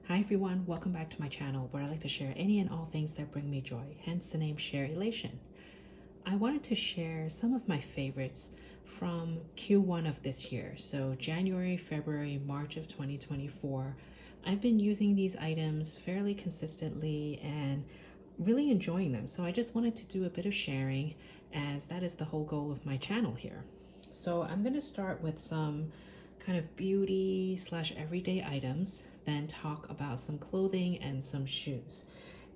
Hi everyone, welcome back to my channel where I like to share any and all things that bring me joy, hence the name Sharelation. I wanted to share some of my favorites from Q1 of this year, so January, February, March of 2024. I've been using these items fairly consistently and really enjoying them, so I just wanted to do a bit of sharing as that is the whole goal of my channel here. So I'm going to start with some kind of beauty slash everyday items, then talk about some clothing and some shoes,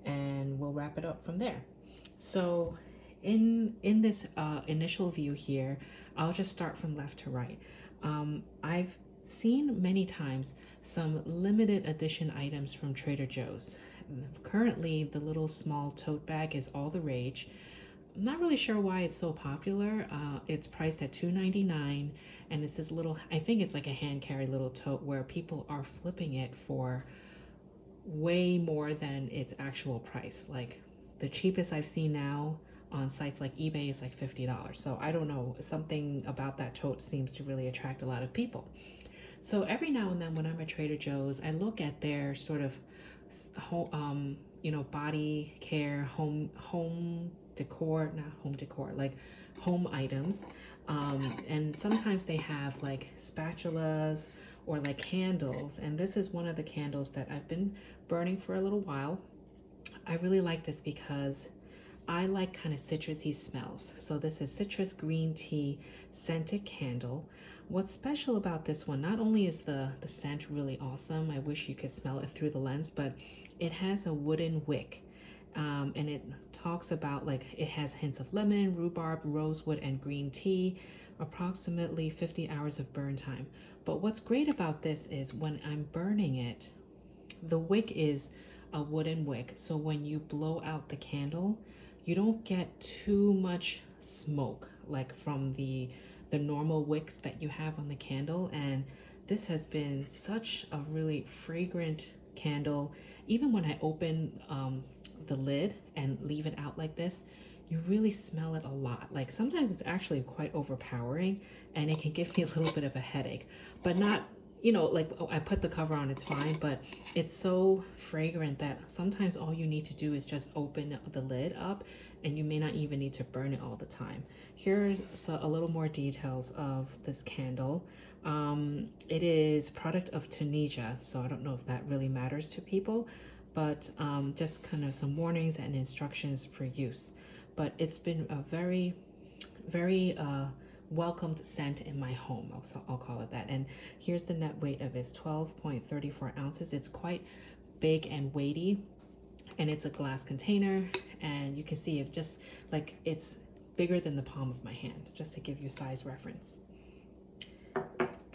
and we'll wrap it up from there. So in this initial view here, I'll just start from left to right. I've seen many times some limited edition items from Trader Joe's. Currently, the little small tote bag is all the rage. I'm not really sure why it's so popular. It's priced at $2.99, and it's this little, I think it's like a hand carry little tote where people are flipping it for way more than its actual price. Like the cheapest I've seen now on sites like eBay is like $50. So I don't know, something about that tote seems to really attract a lot of people. So every now and then when I'm at Trader Joe's, I look at their sort of body care, home decor, not home decor, like home items. And sometimes they have like spatulas or like candles. And this is one of the candles that I've been burning for a little while. I really like this because I like kind of citrusy smells. So this is citrus green tea scented candle. What's special about this one, not only is the scent really awesome, I wish you could smell it through the lens, but it has a wooden wick. And it talks about like it has hints of lemon, rhubarb, rosewood, and green tea, approximately 50 hours of burn time. But what's great about this is when I'm burning it, the wick is a wooden wick. So when you blow out the candle, you don't get too much smoke like from the normal wicks that you have on the candle. And this has been such a really fragrant candle. Even when I open the lid and leave it out like this, you really smell it a lot. Like sometimes it's actually quite overpowering and it can give me a little bit of a headache, but not, like I put the cover on, it's fine, but it's so fragrant that sometimes all you need to do is just open the lid up and you may not even need to burn it all the time. Here's a little more details of this candle. It is product of Tunisia, so I don't know if that really matters to people, but just kind of some warnings and instructions for use. But it's been a very, very welcomed scent in my home, I'll call it that. And here's the net weight of it, 12.34 ounces. It's quite big and weighty, and it's a glass container, and you can see it just like it's bigger than the palm of my hand, just to give you size reference.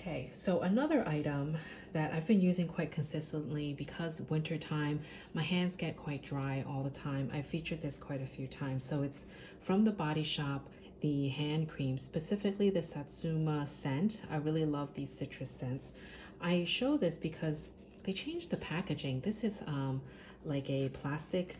Okay, so another item that I've been using quite consistently because winter time, my hands get quite dry all the time. I've featured this quite a few times. So it's from the Body Shop, the hand cream, specifically the Satsuma scent. I really love these citrus scents. I show this because they changed the packaging. This is like a plastic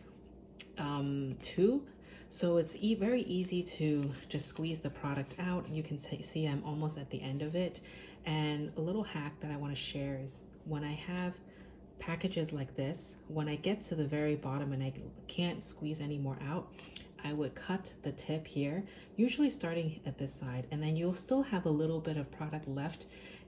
tube. So it's very easy to just squeeze the product out. You can see I'm almost at the end of it. And a little hack that I want to share is when I have packages like this, when I get to the very bottom and I can't squeeze any more out, I would cut the tip here, usually starting at this side, and then you'll still have a little bit of product left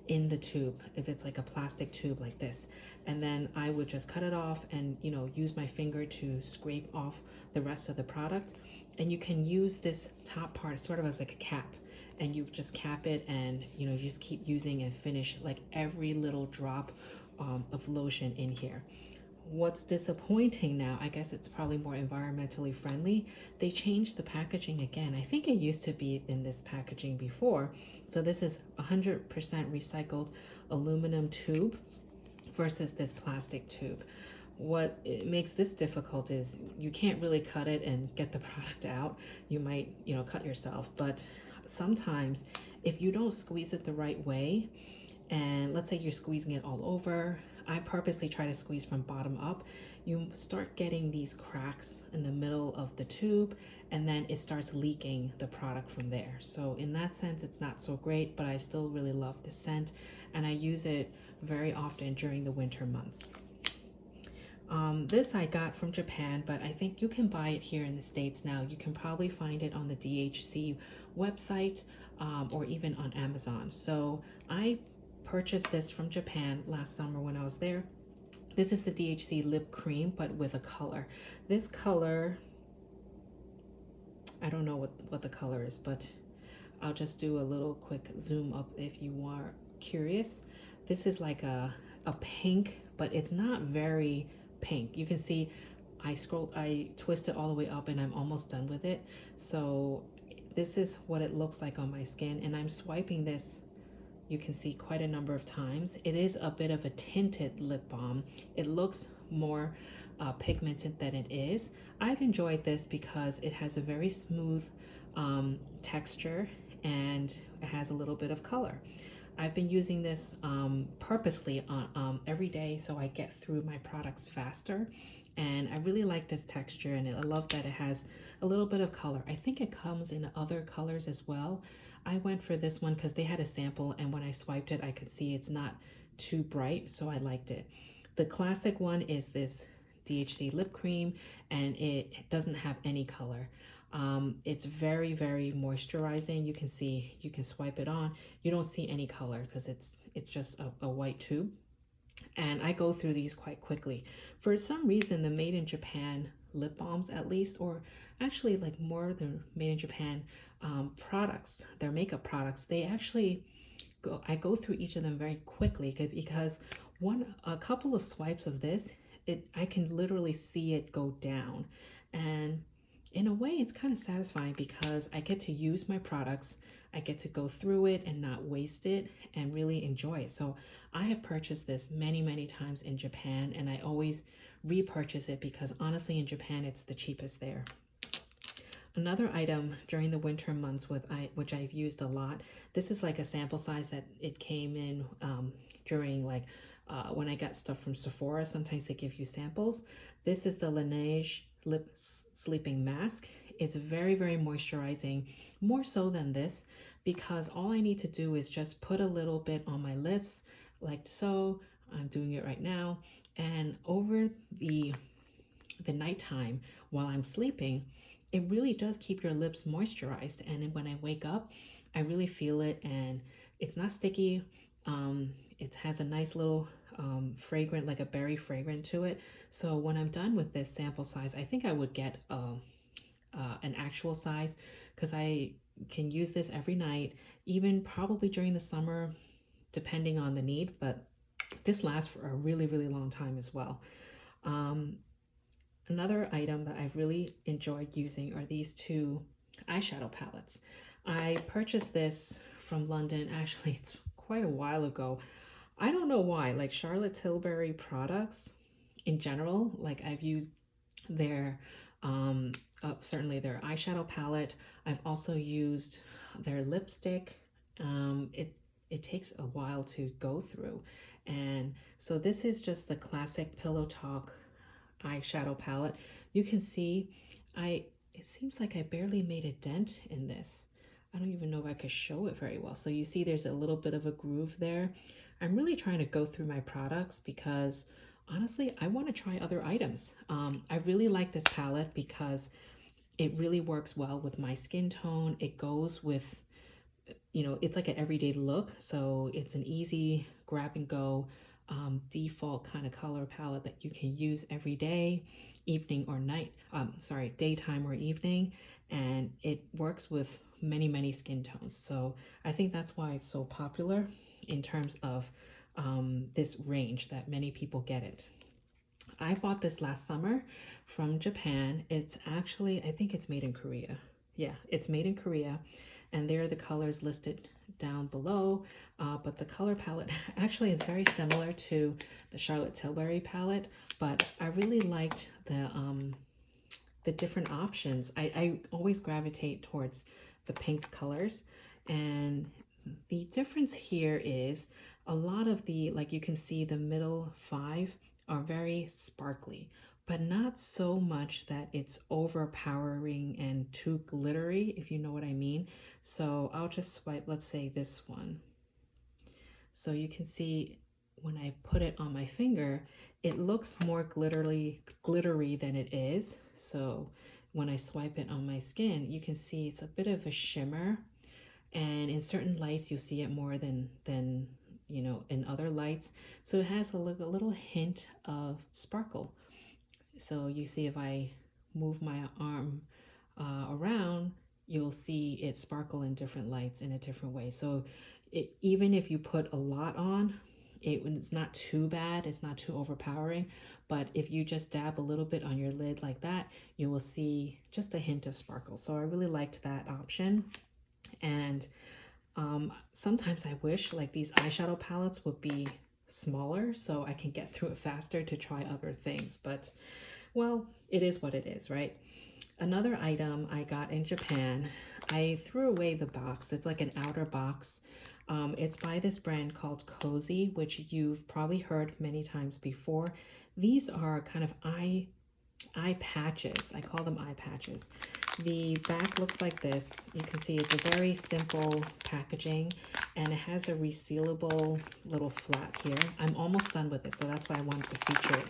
in the tube if it's like a plastic tube like this. And then I would just cut it off and use my finger to scrape off the rest of the product. And you can use this top part sort of as like a cap, and you just cap it and you just keep using and finish like every little drop of lotion in here. What's disappointing now, I guess it's probably more environmentally friendly, they changed the packaging again. I think it used to be in this packaging before. So this is 100% recycled aluminum tube versus this plastic tube. What makes this difficult is you can't really cut it and get the product out. You might, cut yourself, but sometimes if you don't squeeze it the right way, and let's say you're squeezing it all over, I purposely try to squeeze from bottom up, you start getting these cracks in the middle of the tube, and then it starts leaking the product from there. So in that sense, it's not so great, but I still really love the scent, and I use it very often during the winter months. This I got from Japan, but I think you can buy it here in the States now. You can probably find it on the DHC website, or even on Amazon. So I purchased this from Japan last summer when I was there. This is the DHC lip cream, but with a color. This color, I don't know what the color is, but I'll just do a little quick zoom up if you are curious. This is like a pink, but it's not very pink. You can see I twist it all the way up and I'm almost done with it. So this is what it looks like on my skin, and I'm swiping this, you can see, quite a number of times. It is a bit of a tinted lip balm. It looks more pigmented than it is. I've enjoyed this because it has a very smooth texture, and it has a little bit of color. I've been using this purposely every day so I get through my products faster. And I really like this texture, and I love that it has a little bit of color. I think it comes in other colors as well. I went for this one because they had a sample, and when I swiped it, I could see it's not too bright, so I liked it. The classic one is this DHC lip cream, and it doesn't have any color. It's very, very moisturizing. You can see, you can swipe it on. You don't see any color because it's just a white tube. And I go through these quite quickly. For some reason, the made in Japan lip balms, at least, or actually like more the made in Japan products, their makeup products, they actually I go through each of them very quickly because a couple of swipes of this, I can literally see it go down. And in a way, it's kind of satisfying because I get to use my products, I get to go through it and not waste it and really enjoy it. So I have purchased this many, many times in Japan, and I always repurchase it because honestly, in Japan, it's the cheapest there. Another item during the winter months which I've used a lot, this is like a sample size that it came in during when I got stuff from Sephora. Sometimes they give you samples. This is the Laneige Lip Sleeping Mask. It's very, very moisturizing, more so than this, because all I need to do is just put a little bit on my lips, like so. I'm doing it right now. And over the nighttime while I'm sleeping, it really does keep your lips moisturized. And when I wake up, I really feel it, and it's not sticky. It has a nice little fragrant, like a berry fragrant to it. So when I'm done with this sample size, I think I would get an actual size, because I can use this every night, even probably during the summer, depending on the need. But this lasts for a really, really long time as well. Another item that I've really enjoyed using are these two eyeshadow palettes. I purchased this from London. Actually, it's quite a while ago. I don't know why. Like Charlotte Tilbury products in general, like I've used their certainly their eyeshadow palette. I've also used their lipstick. It takes a while to go through, and so this is just the classic Pillow Talk eyeshadow palette. You can see it seems like I barely made a dent in this. I don't even know if I could show it very well. So you see there's a little bit of a groove there. I'm really trying to go through my products because honestly, I want to try other items. I really like this palette because it really works well with my skin tone. It goes with, it's like an everyday look. So it's an easy grab and go default kind of color palette that you can use every day, evening or night, daytime or evening. And it works with many, many skin tones. So I think that's why it's so popular in terms of this range, that many people get it. I bought this last summer from Japan. It's actually, I think it's made in Korea. Yeah, it's made in Korea. And there are the colors listed down below. But the color palette actually is very similar to the Charlotte Tilbury palette. But I really liked the different options. I always gravitate towards the pink colors. And the difference here is a lot of like you can see the middle 5 are very sparkly, but not so much that it's overpowering and too glittery, if you know what I mean. So I'll just swipe, let's say this one. So you can see when I put it on my finger, it looks more glittery than it is. So when I swipe it on my skin, you can see it's a bit of a shimmer, and in certain lights you see it more than you know, in other lights. So it has a little hint of sparkle. So you see, if I move my arm around, you'll see it sparkle in different lights in a different way. So even if you put a lot on, it's not too bad, it's not too overpowering. But if you just dab a little bit on your lid like that, you will see just a hint of sparkle. So I really liked that option. And sometimes I wish like these eyeshadow palettes would be smaller so I can get through it faster to try other things. But well, it is what it is, right? Another item I got in Japan, I threw away the box. It's like an outer box. It's by this brand called Cozy, which you've probably heard many times before. These are kind of eye patches. I call them eye patches. The back looks like this. You can see it's a very simple packaging, and it has a resealable little flap here. I'm almost done with it, so that's why I wanted to feature it.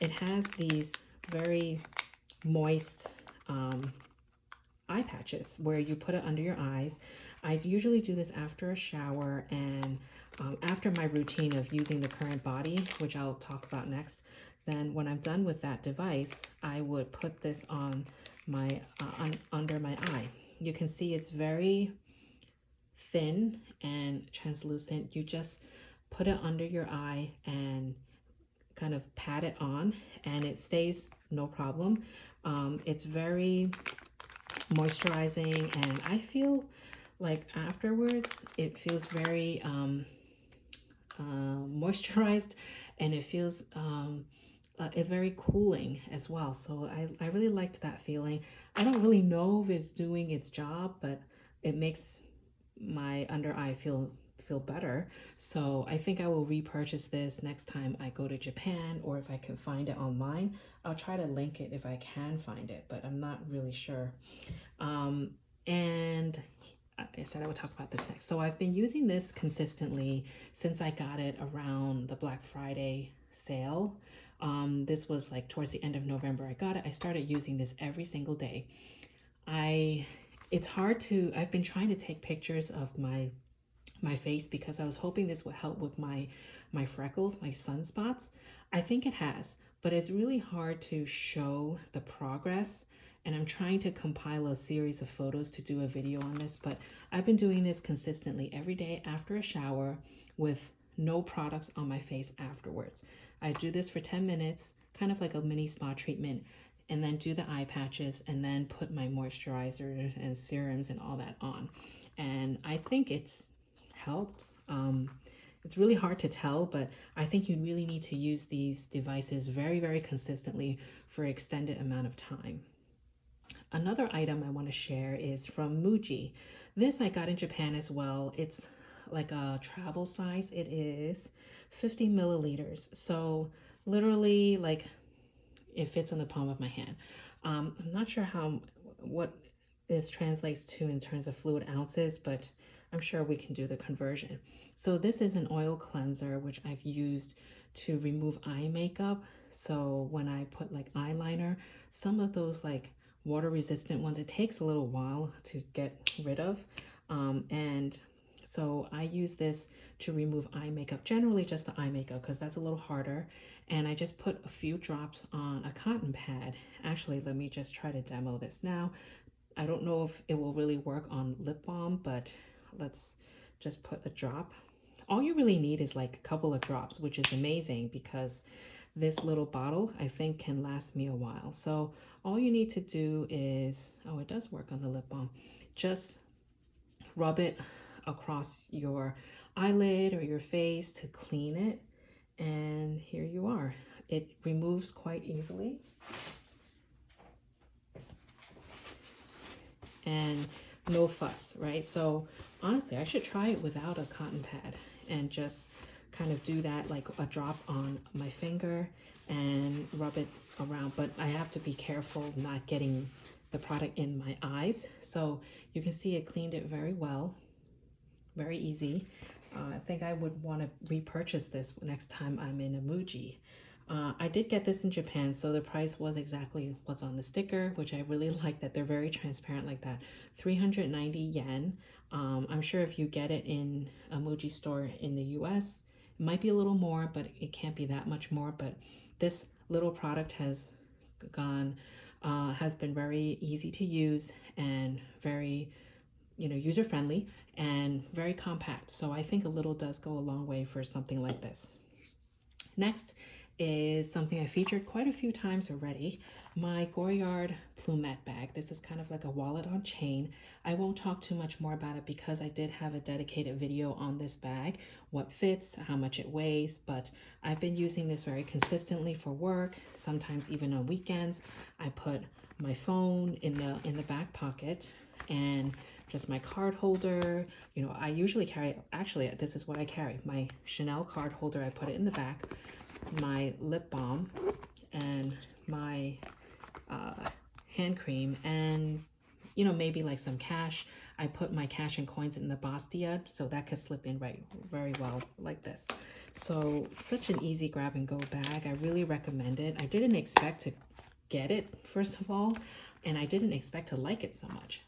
It has these very moist eye patches where you put it under your eyes. I usually do this after a shower and after my routine of using the current body, which I'll talk about next. Then when I'm done with that device, I would put this on my under my eye. You can see it's very thin and translucent. You just put it under your eye and kind of pat it on, and it stays no problem. It's very moisturizing, and I feel like afterwards it feels very moisturized, and it feels very cooling as well. So I really liked that feeling. I don't really know if it's doing its job, but it makes my under eye feel better. So I think I will repurchase this next time I go to Japan, or if I can find it online. I'll try to link it if I can find it, but I'm not really sure. And I said I would talk about this next. So I've been using this consistently since I got it around the Black Friday sale. This was like towards the end of November I got it. I started using this every single day. It's hard to, I've been trying to take pictures of my face because I was hoping this would help with my freckles, my sunspots. I think it has, but it's really hard to show the progress, and I'm trying to compile a series of photos to do a video on this. But I've been doing this consistently every day after a shower with no products on my face afterwards. I do this for 10 minutes, kind of like a mini spa treatment, and then do the eye patches, and then put my moisturizer and serums and all that on. And I think it's helped. It's really hard to tell, but I think you really need to use these devices very, very consistently for an extended amount of time. Another item I want to share is from Muji. This I got in Japan as well. It's like a travel size. It is 50 milliliters. So literally like it fits in the palm of my hand. I'm not sure what this translates to in terms of fluid ounces, but I'm sure we can do the conversion. So this is an oil cleanser, which I've used to remove eye makeup. So when I put like eyeliner, some of those like water resistant ones, it takes a little while to get rid of. And so I use this to remove eye makeup, generally just the eye makeup, because that's a little harder. And I just put a few drops on a cotton pad. Actually, let me just try to demo this now. I don't know if it will really work on lip balm, but let's just put a drop. All you really need is like a couple of drops, which is amazing because this little bottle I think can last me a while. So all you need to do is, oh, it does work on the lip balm. Just rub it across your eyelid or your face to clean it. And here you are. It removes quite easily. And no fuss, right? So honestly, I should try it without a cotton pad and just kind of do that, like a drop on my finger and rub it around. But I have to be careful not getting the product in my eyes. So you can see it cleaned it very well, very easy. I think I would want to repurchase this next time I'm in Amuji. I did get this in Japan, so the price was exactly what's on the sticker, which I really like that they're very transparent like that. 390 yen. I'm sure if you get it in a Muji store in the US, it might be a little more, but it can't be that much more. But this little product has been very easy to use and very, user friendly and very compact. So I think a little does go a long way for something like this. Next is something I featured quite a few times already, my Goyard plumette bag. This is kind of like a wallet on chain. I won't talk too much more about it because I did have a dedicated video on this bag, what fits, how much it weighs, but I've been using this very consistently for work, sometimes even on weekends. I put my phone in the back pocket and just my card holder. I usually carry, actually this is what I carry, my Chanel card holder. I put it in the back, my lip balm and my hand cream, and maybe like some cash. I put my cash and coins in the Bastia, so that could slip in very well like this. So such an easy grab and go bag. I really recommend it. I didn't expect to get it, first of all, and I didn't expect to like it so much.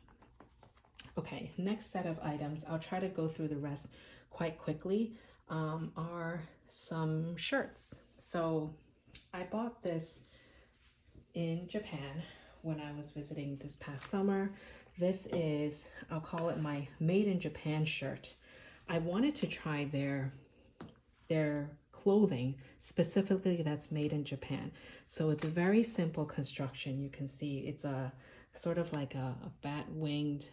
Okay, next set of items, I'll try to go through the rest quite quickly, are some shirts. So I bought this in Japan when I was visiting this past summer. This is, I'll call it my Made in Japan shirt. I wanted to try their clothing specifically that's made in Japan. So it's a very simple construction. You can see it's a sort of like a bat-winged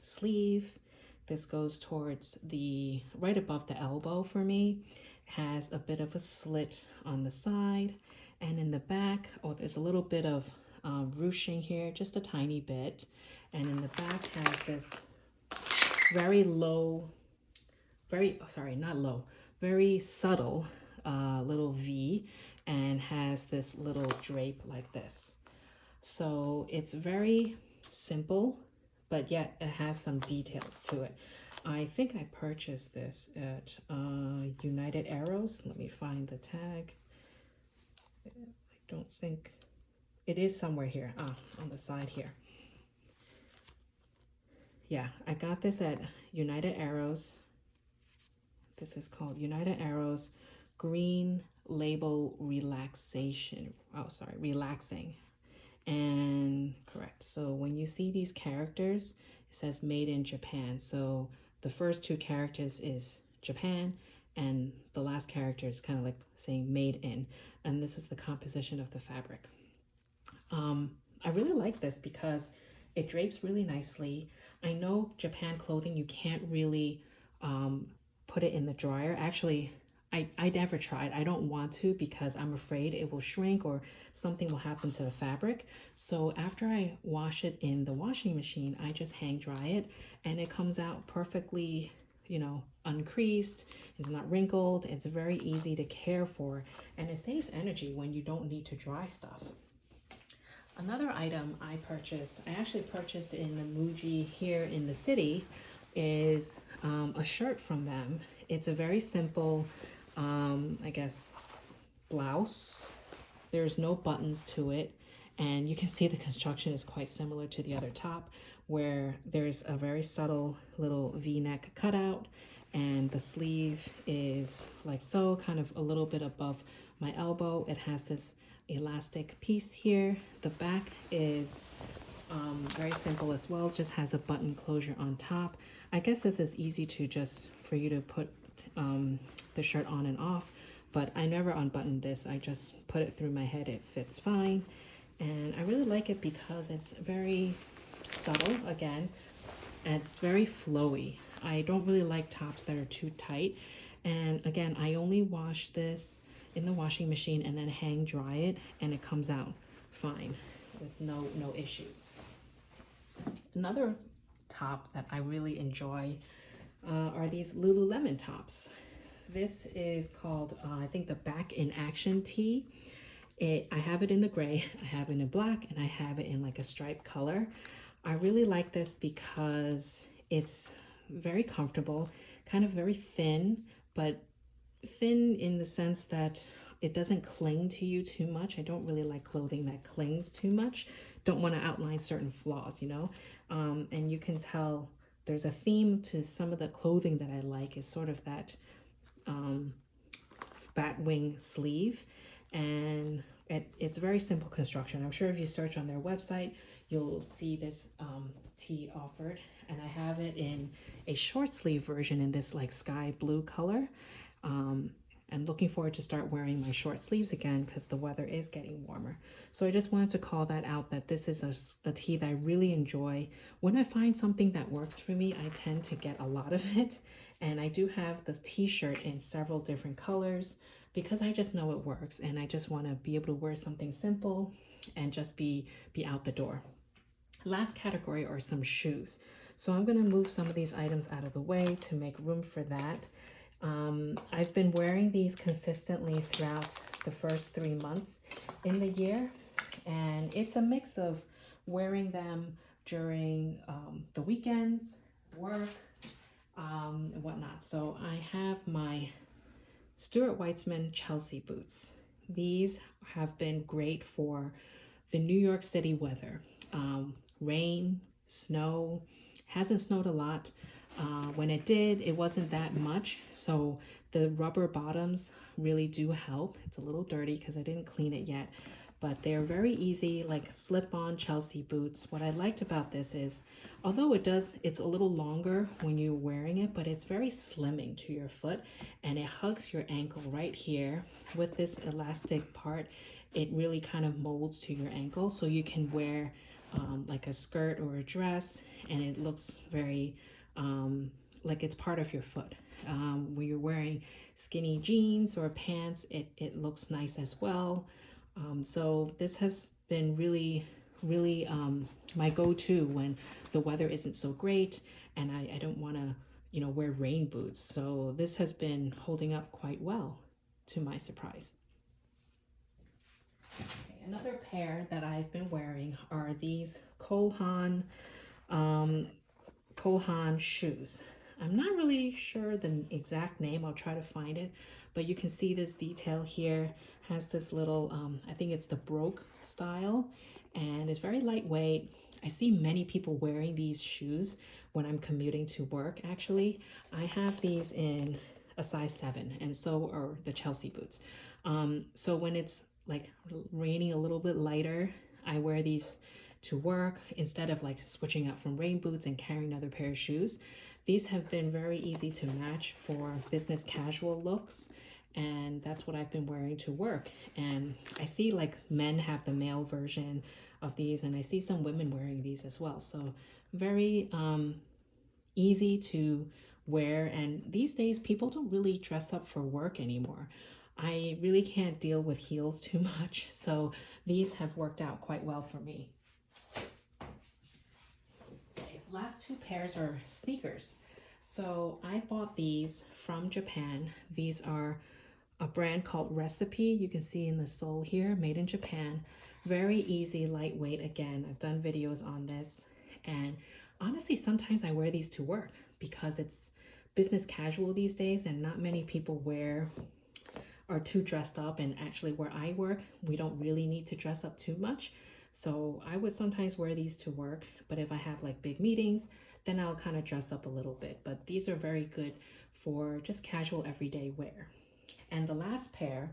sleeve. This goes towards right above the elbow for me. It has a bit of a slit on the side, and in the back, there's a little bit of ruching here, just a tiny bit. And in the back has this very subtle little V, and has this little drape like this. So it's very simple, but yet it has some details to it. I think I purchased this at United Arrows. Let me find the tag. I don't think it is somewhere here. On the side here. Yeah, I got this at United Arrows. This is called United Arrows Green Label Relaxing. And correct. So when you see these characters, it says made in Japan. So the first two characters is Japan, and the last character is kind of like saying made in. And this is the composition of the fabric. I really like this because it drapes really nicely. I know Japan clothing, you can't really put it in the dryer. Actually, I never tried. I don't want to because I'm afraid it will shrink or something will happen to the fabric. So after I wash it in the washing machine, I just hang dry it, and it comes out perfectly, uncreased. It's not wrinkled. It's very easy to care for, and it saves energy when you don't need to dry stuff. Another item I actually purchased in the Muji here in the city, is a shirt from them. It's a very simple, I guess, blouse. There's no buttons to it, and you can see the construction is quite similar to the other top, where there's a very subtle little V-neck cutout, and the sleeve is like so, kind of a little bit above my elbow. It has this elastic piece here. The back is very simple as well, just has a button closure on top. I guess this is easy for you to put the shirt on and off, but I never unbuttoned this. I just put it through my head. It fits fine, and I really like it because it's very subtle again, and it's very flowy. I don't really like tops that are too tight, and again, I only wash this in the washing machine and then hang dry it, and it comes out fine with no issues. Another top that I really enjoy are these Lululemon tops. This is called, I think, the Back in Action tee. I have it in the gray, I have it in black, and I have it in like a striped color. I really like this because it's very comfortable, kind of very thin, but thin in the sense that it doesn't cling to you too much. I don't really like clothing that clings too much. Don't want to outline certain flaws, you know? And you can tell there's a theme to some of the clothing that I like is sort of that bat wing sleeve. And it's very simple construction. I'm sure if you search on their website, you'll see this tee offered. And I have it in a short sleeve version in this like sky blue color. I'm looking forward to start wearing my short sleeves again because the weather is getting warmer. So I just wanted to call that out, that this is a tee that I really enjoy. When I find something that works for me, I tend to get a lot of it. And I do have this t-shirt in several different colors because I just know it works, and I just want to be able to wear something simple and just be out the door. Last category are some shoes. So I'm going to move some of these items out of the way to make room for that. I've been wearing these consistently throughout the first 3 months in the year, and it's a mix of wearing them during the weekends, work, and whatnot. So I have my Stuart Weitzman Chelsea boots. These have been great for the New York City weather. Rain, snow, hasn't snowed a lot. When it did, it wasn't that much. So the rubber bottoms really do help. It's a little dirty because I didn't clean it yet, but they're very easy, like slip-on Chelsea boots. What I liked about this is, although it's a little longer when you're wearing it, but it's very slimming to your foot, and it hugs your ankle right here with this elastic part. It really kind of molds to your ankle, so you can wear like a skirt or a dress, and it looks very like it's part of your foot. When you're wearing skinny jeans or pants, it looks nice as well. So this has been really my go-to when the weather isn't so great and I don't want to wear rain boots. So this has been holding up quite well, to my surprise. Okay, another pair that I've been wearing are these Cole Haan shoes. I'm not really sure the exact name. I'll try to find it, but you can see this detail here has this little I think it's the broke style, and it's very lightweight. I see many people wearing these shoes when I'm commuting to work. Actually, I have these in a size 7, and so are the Chelsea boots. So when it's like raining a little bit lighter, I wear these to work instead of like switching up from rain boots and carrying another pair of shoes. These have been very easy to match for business casual looks, and that's what I've been wearing to work. And I see like men have the male version of these, and I see some women wearing these as well. So very easy to wear, and these days people don't really dress up for work anymore. I really can't deal with heels too much, so these have worked out quite well for me. Last 2 pairs are sneakers. So I bought these from Japan. These are a brand called Recipe. You can see in the sole here, made in Japan. Very easy, lightweight. Again, I've done videos on this. And honestly, sometimes I wear these to work because it's business casual these days, and not many people are too dressed up. And actually where I work, we don't really need to dress up too much. So I would sometimes wear these to work, but if I have like big meetings, then I'll kind of dress up a little bit. But these are very good for just casual everyday wear. And the last pair,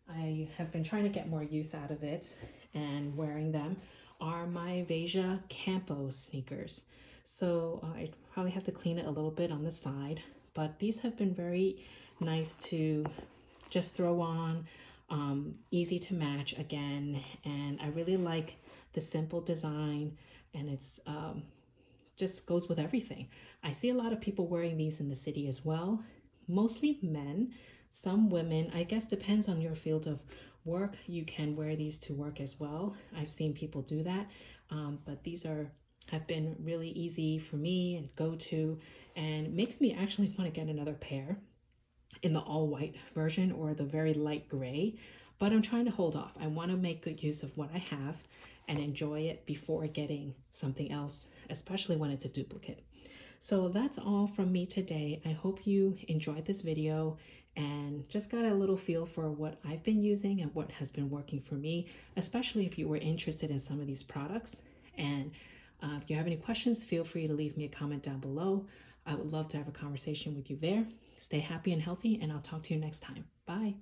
I have been trying to get more use out of it and wearing them, are my Veja Campo sneakers. So I probably have to clean it a little bit on the side, but these have been very nice to just throw on. Easy to match again, and I really like the simple design, and it's just goes with everything. I see a lot of people wearing these in the city as well, mostly men. Some women, I guess depends on your field of work, you can wear these to work as well. I've seen people do that, but these have been really easy for me and go to, and makes me actually want to get another pair in the all white version or the very light gray, but I'm trying to hold off. I want to make good use of what I have and enjoy it before getting something else, especially when it's a duplicate. So that's all from me today. I hope you enjoyed this video and just got a little feel for what I've been using and what has been working for me, especially if you were interested in some of these products. And if you have any questions, feel free to leave me a comment down below. I would love to have a conversation with you there. Stay happy and healthy, and I'll talk to you next time. Bye.